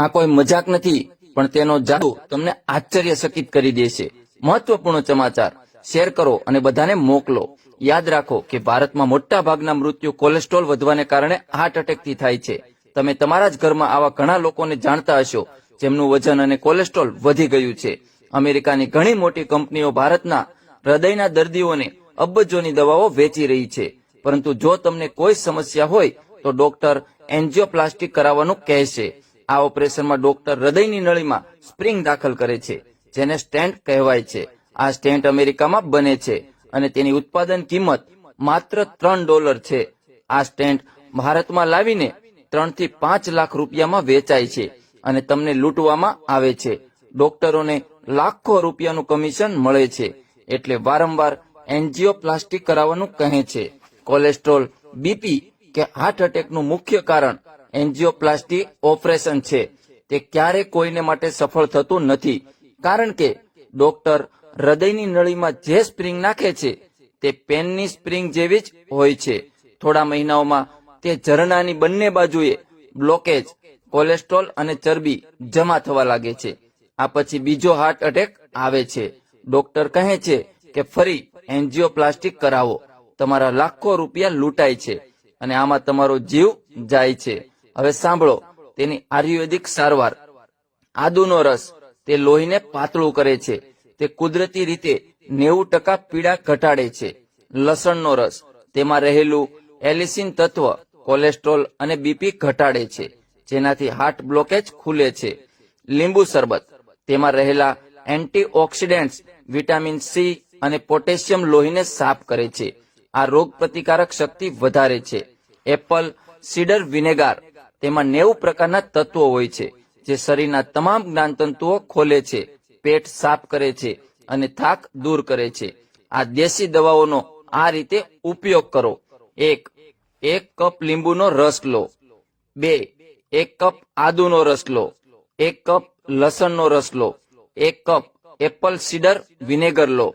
આ કોઈ મજાક નથી, પણ તેનો જાદુ તમને આશ્ચર્યચકિત કરી દેશે। મહત્વપૂર્ણ સમાચાર શેર કરો અને બધાને મોકલો। યાદ રાખો કે ભારતમાં મોટા ભાગના મૃત્યુ કોલેસ્ટ્રોલ વધવાને કારણે હાર્ટ એટેકથી થાય છે। તમે તમારા જ ઘરમાં આવા ઘણા લોકોને જાણતા હશો જેમનું વજન અને કોલેસ્ટ્રોલ વધી ગયું છે। અમેરિકાની ઘણી મોટી કંપનીઓ ભારતના હૃદયના દર્દીઓને અબજોની દવાઓ વેચી રહી છે, પરંતુ જો તમને કોઈ સમસ્યા હોય તો ડોક્ટર એન્જિયોપ્લાસ્ટી કરાવવાનું કહેશે। આ ઓપરેશનમાં ડોક્ટર હૃદયની નળીમાં સ્પ્રિંગ દાખલ કરે છે, જેને સ્ટેન્ટ કહેવાય છે। આ સ્ટેન્ટ અમેરિકામાં બને છે અને તેની ઉત્પાદન કિંમત માત્ર $3 છે। આ સ્ટેન્ટ ભારતમાં લાવીને 3 થી 5 લાખ રૂપિયામાં વેચાય છે અને તમને લૂંટવામાં આવે છે। ડોક્ટરોને લાખો રૂપિયાનું કમિશન મળે છે, એટલે વારંવાર એન્જિયોપ્લાસ્ટી કરાવવાનું કહે છે। કોલેસ્ટ્રોલ, બીપી કે હાર્ટ એટેકનું મુખ્ય કારણ એન્જિયોપ્લાસ્ટી ઓપરેશન છે। તે ક્યારેય કોઈને માટે સફળ થતું નથી, કારણ કે ડોક્ટર હૃદયની નળીમાં જે સ્પ્રિંગ નાખે છે તે પેનની સ્પ્રિંગ જેવી જ હોય છે। થોડા મહિનાઓમાં તે ઝરણાની બંને બાજુએ બ્લોકેજ, કોલેસ્ટ્રોલ અને ચરબી જમા થવા લાગે છે। આ પછી બીજો હાર્ટ એટેક આવે છે। ડોક્ટર કહે છે કે ફરી એન્જિયોપ્લાસ્ટી કરાવો। તમારા લાખો રૂપિયા લૂંટાય છે અને આમાં તમારો જીવ જાય છે। હવે સાંભળો તેની આયુર્વેદિક સારવાર। આદુનો રસ તે લોહીને પાતળું કરે છે। તે કુદરતી રીતે 90% પીડા ઘટાડે છે। લસણનો રસ તેમાં રહેલું એલિસિન તત્વ કોલેસ્ટ્રોલ અને બીપી ઘટાડે છે, જેનાથી હાર્ટ બ્લોકેજ ખુલે છે। લીંબુ શરબત તેમાં રહેલા એન્ટીઓક્સિડન્ટ્સ વિટામિન સી અને પોટેશિયમ લોહીને સાફ કરે છે। આ રોગ પ્રતિકારક શક્તિ વધારે છે। એપલ સીડર વિનેગાર તેમાં 90 પ્રકારના તત્વો હોય છે, જે શરીરના તમામ જ્ઞાનતંતુઓ ખોલે છે, પેટ સાફ કરે છે અને થાક દૂર કરે છે। આ દેશી દવાઓનો આ રીતે ઉપયોગ કરો। 1 કપ લીંબુનો રસ લો। 2 1 કપ આદુનો રસ લો। 1 કપ લસણનો રસ લો। 1 કપ એપલ સીડર વિનેગર લો।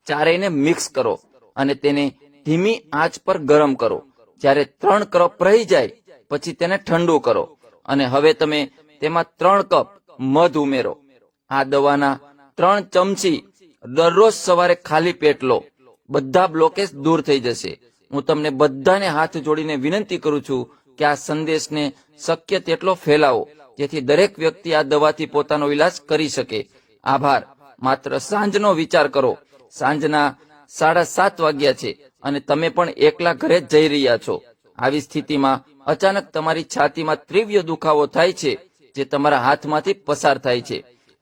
ચારેયને મિક્સ કરો અને તેને ધીમી આંચ પર ગરમ કરો। જ્યારે 3 કપ રહી જાય પછી તેને ઠંડુ કરો અને હવે તમે તેમાં 3 કપ મધ ઉમેરો। આ દવાના 3 ચમચી દરરોજ સવારે ખાલી પેટ લો। બધા બ્લોકેજ દૂર થઈ જશે। હું તમને બધાને હાથ જોડીને વિનંતી કરું છું કે આ સંદેશને શક્ય તેટલો ફેલાવો, જેથી દરેક વ્યક્તિ આ દવાથી પોતાનો ઈલાજ કરી શકે। આભાર। માત્ર સાંજનો વિચાર કરો, સાંજના 7:30 વાગ્યા છે અને તમે પણ એકલા ઘરે જઈ રહ્યા છો। આવી સ્થિતિમાં અચાનક તમારી છાતીમાં તીવ્ર દુખાવો થાય છે, જે તમારા હાથમાંથી પસાર થાય છે,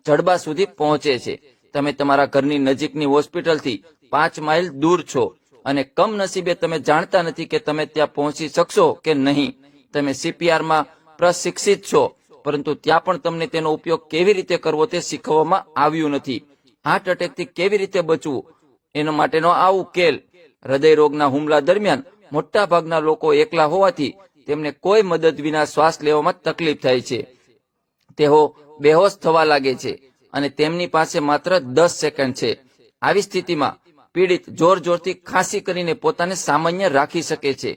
જડબા સુધી પહોંચે છે। તમે તમારા ઘરની નજીકની હોસ્પિટલથી 5 માઇલ દૂર છો અને કમનસીબે તમે જાણતા નથી કે તમે ત્યાં પહોંચી શકશો કે નહીં। તમે સીપીઆરમાં પ્રશિક્ષિત છો, પરંતુ ત્યાં પણ તમને તેનો ઉપયોગ કેવી રીતે કરવો તે શીખવવામાં આવ્યું નથી। હાર્ટ એટેકથી કેવી રીતે બચવું એના માટેનો આ ઉકેલ। હૃદય રોગના હુમલા દરમિયાન મોટા ભાગના લોકો એકલા હોવાથી તેમને કોઈ મદદ વિના શ્વાસ લેવામાં તકલીફ થાય છે। તેઓ બેહોશ થવા લાગે છે અને તેમની પાસે માત્ર 10 સેકન્ડ છે। આવી સ્થિતિમાં પીડિત જોર જોરથી ખાંસી કરીને પોતાને સામાન્ય રાખી શકે છે।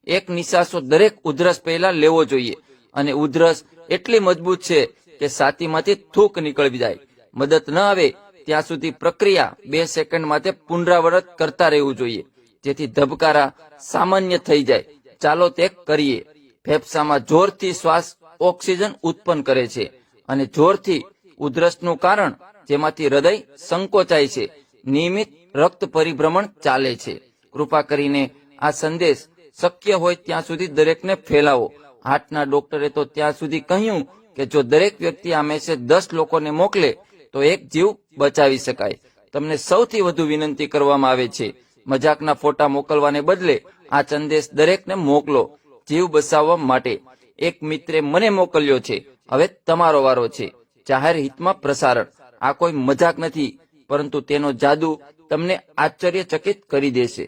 એક નિશાસો દરેક ઉધરસ પહેલા લેવો જોઈએ અને ઉધરસ એટલી મજબૂત છે કે છાતીમાંથી થૂક નીકળી જાય। મદદ ન આવે ત્યાં સુધી પ્રક્રિયા 2 સેકન્ડ માટે પુનરાવર્તન કરતા રહેવું જોઈએ, જેથી ધબકારા સામાન્ય થઈ જાય। ચાલો તે કરીએ। ફેફસામાં જોરથી શ્વાસ ઓક્સિજન ઉત્પન્ન કરે છે અને જોરથી ઉધરસનું કારણ જેમાંથી હૃદય સંકોચાય છે। નિયમિત રક્ત પરિભ્રમણ ચાલે છે। કૃપા કરીને આ સંદેશ શક્ય હોય ત્યાં સુધી દરેકને ફેલાવો। હાર્ટના ડોક્ટરે તો ત્યાં સુધી કહ્યું કે જો દરેક વ્યક્તિ આ મેસેજ 10 લોકોને મોકલે તો એક જીવ બચાવી શકાય। તમને સૌથી વધુ વિનંતી કરવામાં આવે છે, મજાકના ફોટા મોકલવાને બદલે આ સંદેશ દરેકને મોકલો જીવ બચાવવા માટે। એક મિત્રે મને મોકલ્યો છે, હવે તમારો વારો છે। જાહેર હિતમાં પ્રસારણ। આ કોઈ મજાક નથી, પરંતુ તેનો જાદુ તમને આશ્ચર્યચકિત કરી દેશે।